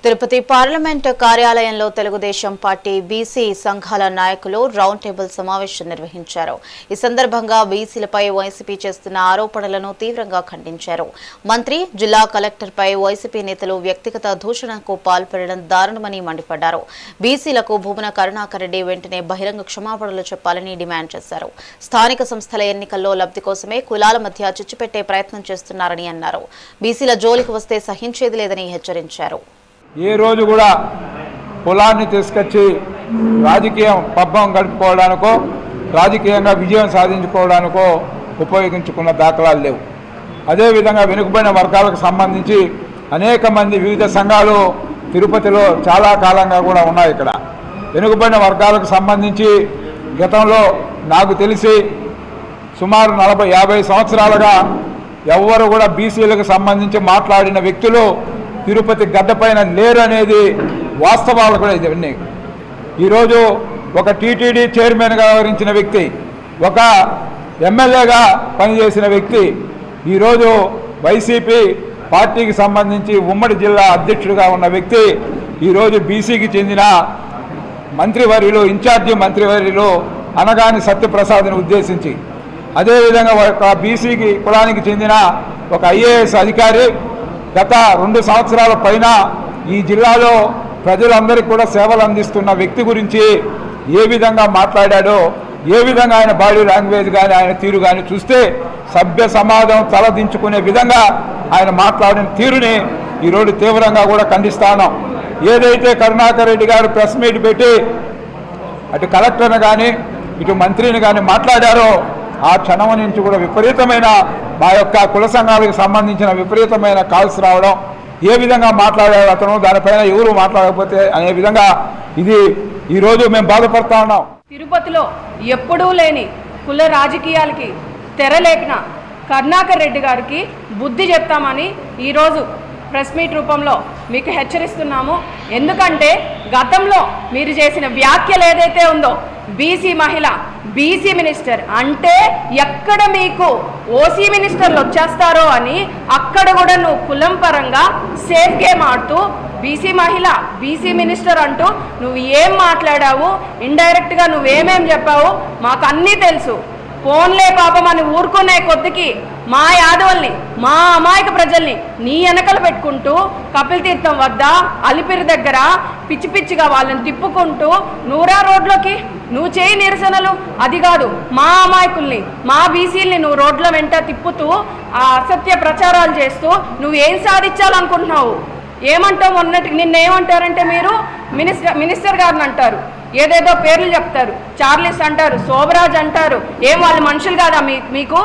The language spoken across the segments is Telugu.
తిరుపతి పార్లమెంట్ కార్యాలయంలో తెలుగుదేశం పార్టీ బీసీ సంఘాల నాయకులు రౌండ్ టేబుల్ సమావేశం నిర్వహించారు. ఈ సందర్భంగా బీసీలపై వైసీపీ చేస్తున్న ఆరోపణలను తీవ్రంగా ఖండించారు. మంత్రి, జిల్లా కలెక్టర్పై వైసీపీ నేతలు వ్యక్తిగత దూషణకు పాల్పడడం దారుణమని మండిపడ్డారు. బీసీలకు భూమన కరుణాకర్ రెడ్డి వెంటనే బహిరంగ క్షమాపణలు చెప్పాలని డిమాండ్ చేశారు. స్థానిక సంస్థల ఎన్నికల్లో లబ్ధి కోసమే కులాల మధ్య చిచ్చుపెట్టే ప్రయత్నం చేస్తున్నారని అన్నారు. బీసీల జోలికి వస్తే సహించేది లేదని హెచ్చరించారు. ఏ రోజు కూడా కులాన్ని తీసుకొచ్చి రాజకీయం పబ్బం గడుపుకోవడానికో రాజకీయంగా విజయం సాధించుకోవడానికో ఉపయోగించుకున్న దాఖలాలు లేవు. అదేవిధంగా వెనుకబడిన వర్గాలకు సంబంధించి అనేక మంది వివిధ సంఘాలు తిరుపతిలో చాలా కాలంగా కూడా ఉన్నాయి. ఇక్కడ వెనుకబడిన వర్గాలకు సంబంధించి గతంలో నాకు తెలిసి సుమారు 40-50 సంవత్సరాలుగా ఎవ్వరు కూడా బీసీలకు సంబంధించి మాట్లాడిన వ్యక్తులు తిరుపతి గడ్డపైన లేరు అనేది వాస్తవాలు కూడా ఇవన్నీ. ఈరోజు ఒక టీటీడీ చైర్మన్గా వ్యవహరించిన వ్యక్తి, ఒక ఎమ్మెల్యేగా పనిచేసిన వ్యక్తి, ఈరోజు వైసీపీ పార్టీకి సంబంధించి ఉమ్మడి జిల్లా అధ్యక్షుడిగా ఉన్న వ్యక్తి ఈరోజు బీసీకి చెందిన మంత్రివర్యులు, ఇన్ఛార్జి మంత్రివర్యులు అనగాని సత్యప్రసాద్ని ఉద్దేశించి, అదేవిధంగా ఒక బీసీకి కులానికి చెందిన ఒక ఐఏఎస్ అధికారి గత 2 సంవత్సరాల పైన ఈ జిల్లాలో ప్రజలందరికీ కూడా సేవలు అందిస్తున్న వ్యక్తి గురించి ఏ విధంగా మాట్లాడాడో, ఏ విధంగా ఆయన బాడీ లాంగ్వేజ్ కానీ ఆయన తీరు కానీ చూస్తే సభ్య సమాజం తలదించుకునే విధంగా ఆయన మాట్లాడిన తీరుని ఈరోజు తీవ్రంగా కూడా ఖండిస్తాను. ఏదైతే కరుణాకర్ రెడ్డి గారు ప్రెస్ మీట్ పెట్టి అటు కలెక్టర్ని కానీ ఇటు మంత్రిని కానీ మాట్లాడారో ఆ క్షణం నుంచి కూడా విపరీతమైన మా యొక్క కుల సంఘాలకు సంబంధించిన విపరీతమైన కాల్స్ రావడం, ఏ విధంగా మాట్లాడారు అతను, దానిపైన ఎవరు మాట్లాడకపోతే అనే విధంగా ఇది ఈరోజు మేము బాధపడతా ఉన్నాం. తిరుపతిలో ఎప్పుడూ లేని కుల రాజకీయాలకి తెరలేపిన కరుణాకర్ రెడ్డి గారికి బుద్ధి చెప్తామని ఈరోజు ప్రెస్ మీట్ రూపంలో మీకు హెచ్చరిస్తున్నాము. ఎందుకంటే గతంలో మీరు చేసిన వ్యాఖ్యలు ఏదైతే ఉందో, బీసీ మహిళ, బీసీ మినిస్టర్ అంటే ఎక్కడ మీకు ఓసీ మినిస్టర్లు వచ్చేస్తారో అని అక్కడ కూడా నువ్వు కులం పరంగా సేఫ్ గేమ్ ఆడుతూ బీసీ మహిళ, బీసీ మినిస్టర్ అంటూ నువ్వు ఏం మాట్లాడావు, ఇండైరెక్ట్గా నువ్వేమేం చెప్పావు మాకు అన్నీ తెలుసు. ఫోన్లే పాపం అని ఊరుకునే కొద్దికి మా యాదవుల్ని, మా అమాయక ప్రజల్ని నీ వెనకలు పెట్టుకుంటూ కపిల్ తీర్థం వద్ద, అలిపిరి దగ్గర పిచ్చి పిచ్చిగా వాళ్ళని తిప్పుకుంటూ నూరా రోడ్లోకి నువ్వు చేయి నిరసనలు, అది కాదు మా అమాయకుల్ని, మా బీసీల్ని నువ్వు రోడ్ల వెంట తిప్పుతూ ఆ అసత్య ప్రచారాలు చేస్తూ నువ్వు ఏం సాధించాలనుకుంటున్నావు? ఏమంటావు? మొన్నటికి నిన్నేమంటారంటే మీరు మినిస్టర్ గారిని అంటారు, ఏదేదో పేర్లు చెప్తారు, చార్లిస్ అంటారు, శోభరాజ్ అంటారు. ఏం వాళ్ళు మనుషులు కాదా? మీకు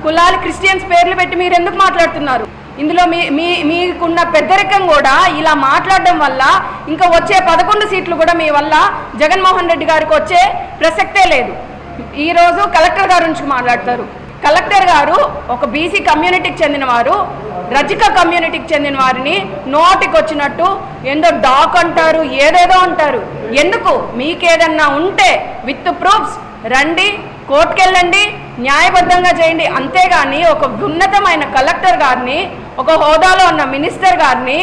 కులాలు క్రిస్టియన్స్ పేర్లు పెట్టి మీరు ఎందుకు మాట్లాడుతున్నారు? ఇందులో మీకున్న పెద్దరికం కూడా ఇలా మాట్లాడడం వల్ల ఇంకా వచ్చే 11 సీట్లు కూడా మీ వల్ల జగన్మోహన్ రెడ్డి గారికి వచ్చే ప్రసక్తే లేదు. ఈరోజు కలెక్టర్ గారి నుంచి మాట్లాడతారు. కలెక్టర్ గారు ఒక బీసీ కమ్యూనిటీకి చెందిన వారు, రజిక కమ్యూనిటీకి చెందిన వారిని నోటికి వచ్చినట్టు ఏందో డాక్ అంటారు, ఏదేదో అంటారు. ఎందుకు? మీకేదన్నా ఉంటే విత్ ప్రూఫ్స్ రండి, కోర్టుకెళ్ళండి, న్యాయబద్ధంగా చేయండి. అంతేగాని ఒక ఉన్నతమైన కలెక్టర్ గారిని, ఒక హోదాలో ఉన్న మినిస్టర్ గారిని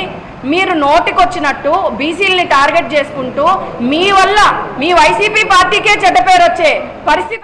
మీరు నోటికొచ్చినట్టు బీసీలని టార్గెట్ చేసుకుంటూ మీ వల్ల మీ వైసీపీ పార్టీకే చెడ్డ పేరు వచ్చే పరిస్థితి